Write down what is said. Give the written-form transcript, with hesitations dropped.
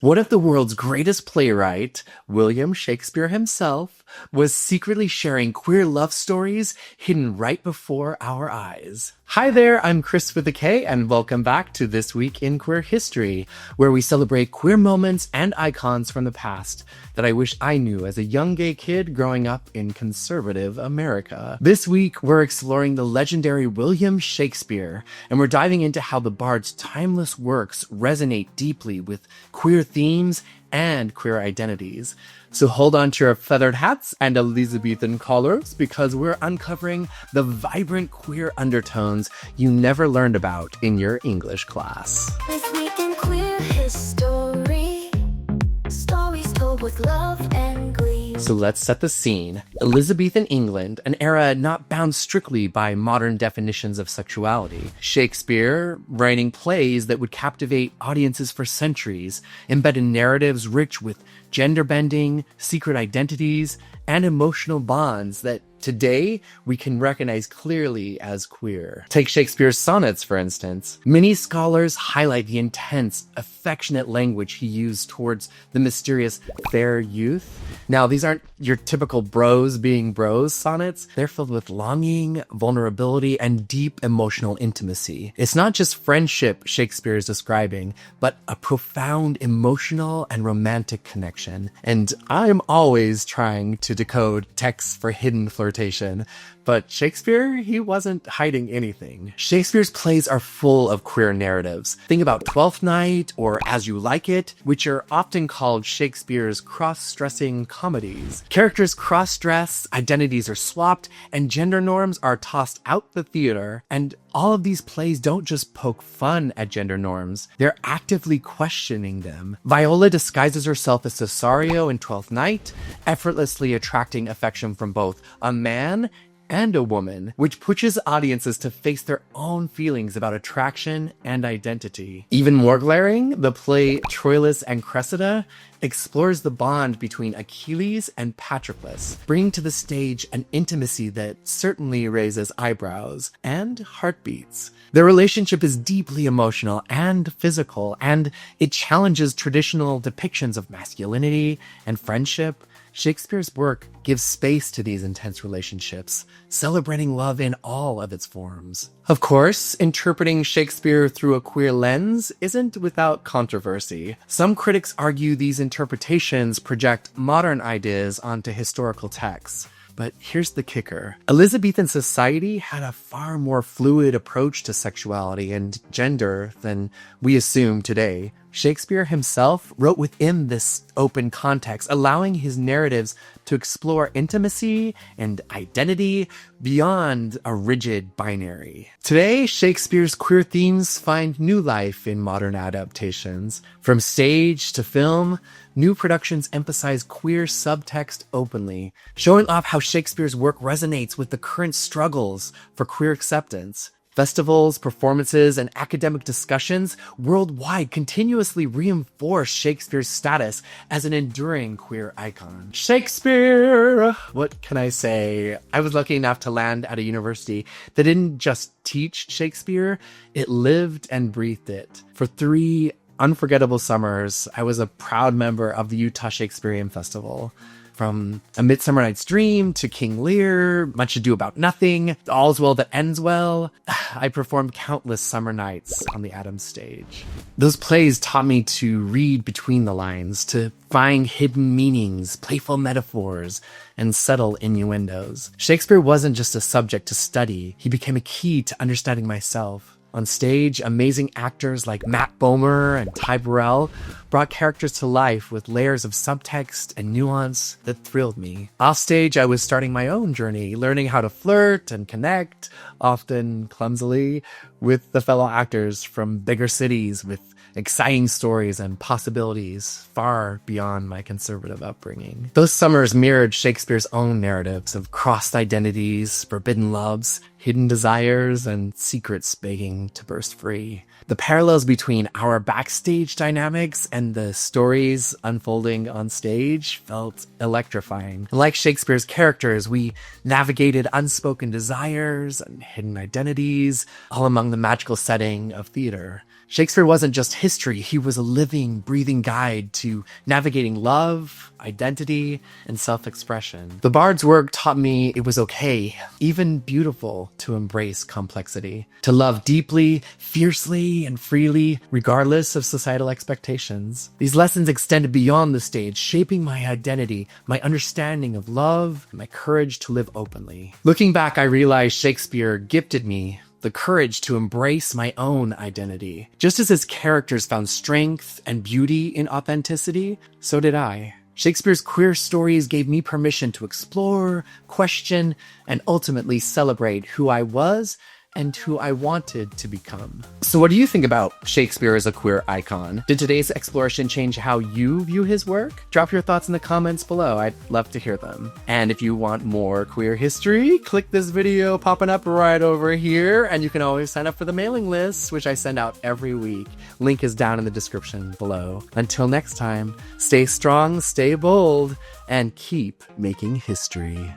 What if the world's greatest playwright, William Shakespeare himself, was secretly sharing queer love stories hidden right before our eyes? Hi there, I'm Chris with a K, and welcome back to This Week in Queer History, where we celebrate queer moments and icons from the past that I wish I knew as a young gay kid growing up in conservative America. This week, we're exploring the legendary William Shakespeare, and we're diving into how the bard's timeless works resonate deeply with queer themes and queer identities. So hold on to your feathered hats and Elizabethan collars because we're uncovering the vibrant queer undertones you never learned about in your English class. This week in queer history, stories told with love and glee. So let's set the scene. Elizabethan England, an era not bound strictly by modern definitions of sexuality. Shakespeare, writing plays that would captivate audiences for centuries, embedded narratives rich with gender bending, secret identities, and emotional bonds that today we can recognize clearly as queer. Take Shakespeare's sonnets, for instance. Many scholars highlight the intense, affectionate language he used towards the mysterious fair youth. Now, these aren't your typical bros being bros sonnets. They're filled with longing, vulnerability, and deep emotional intimacy. It's not just friendship Shakespeare is describing, but a profound emotional and romantic connection. And I'm always trying to decode texts for hidden flirtation, but Shakespeare, he wasn't hiding anything. Shakespeare's plays are full of queer narratives. Think about Twelfth Night or As You Like It, which are often called Shakespeare's cross-dressing comedies. Characters cross-dress, identities are swapped, and gender norms are tossed out the theater. And all of these plays don't just poke fun at gender norms, they're actively questioning them. Viola disguises herself as Cesario in Twelfth Night, effortlessly attracting affection from both a man and a woman, which pushes audiences to face their own feelings about attraction and identity. Even more glaring, the play Troilus and Cressida explores the bond between Achilles and Patroclus, bringing to the stage an intimacy that certainly raises eyebrows and heartbeats. Their relationship is deeply emotional and physical, and it challenges traditional depictions of masculinity and friendship. Shakespeare's work gives space to these intense relationships, celebrating love in all of its forms. Of course, interpreting Shakespeare through a queer lens isn't without controversy. Some critics argue these interpretations project modern ideas onto historical texts. But here's the kicker. Elizabethan society had a far more fluid approach to sexuality and gender than we assume today. Shakespeare himself wrote within this open context, allowing his narratives to explore intimacy and identity beyond a rigid binary. Today, Shakespeare's queer themes find new life in modern adaptations. From stage to film, new productions emphasize queer subtext openly, showing off how Shakespeare's work resonates with the current struggles for queer acceptance. Festivals, performances, and academic discussions worldwide continuously reinforce Shakespeare's status as an enduring queer icon. Shakespeare! What can I say? I was lucky enough to land at a university that didn't just teach Shakespeare, it lived and breathed it. For 3 unforgettable summers, I was a proud member of the Utah Shakespearean Festival. From A Midsummer Night's Dream to King Lear, Much Ado About Nothing, All's Well That Ends Well, I performed countless summer nights on the Adams stage. Those plays taught me to read between the lines, to find hidden meanings, playful metaphors, and subtle innuendos. Shakespeare wasn't just a subject to study, he became a key to understanding myself. On stage, amazing actors like Matt Bomer and Ty Burrell brought characters to life with layers of subtext and nuance that thrilled me. Offstage, I was starting my own journey, learning how to flirt and connect, often clumsily, with the fellow actors from bigger cities with exciting stories and possibilities far beyond my conservative upbringing. Those summers mirrored Shakespeare's own narratives of crossed identities, forbidden loves, hidden desires, and secrets begging to burst free. The parallels between our backstage dynamics and the stories unfolding on stage felt electrifying. Like Shakespeare's characters, we navigated unspoken desires and hidden identities, all among the magical setting of theater. Shakespeare wasn't just history, he was a living, breathing guide to navigating love, identity, and self-expression. The Bard's work taught me it was okay, even beautiful, to embrace complexity, to love deeply, fiercely, and freely, regardless of societal expectations. These lessons extended beyond the stage, shaping my identity, my understanding of love, and my courage to live openly. Looking back, I realized Shakespeare gifted me the courage to embrace my own identity. Just as his characters found strength and beauty in authenticity, so did I. Shakespeare's queer stories gave me permission to explore, question, and ultimately celebrate who I was and who I wanted to become. So what do you think about Shakespeare as a queer icon? Did today's exploration change how you view his work? Drop your thoughts in the comments below. I'd love to hear them. And if you want more queer history, click this video popping up right over here, and you can always sign up for the mailing list, which I send out every week. Link is down in the description below. Until next time, stay strong, stay bold, and keep making history.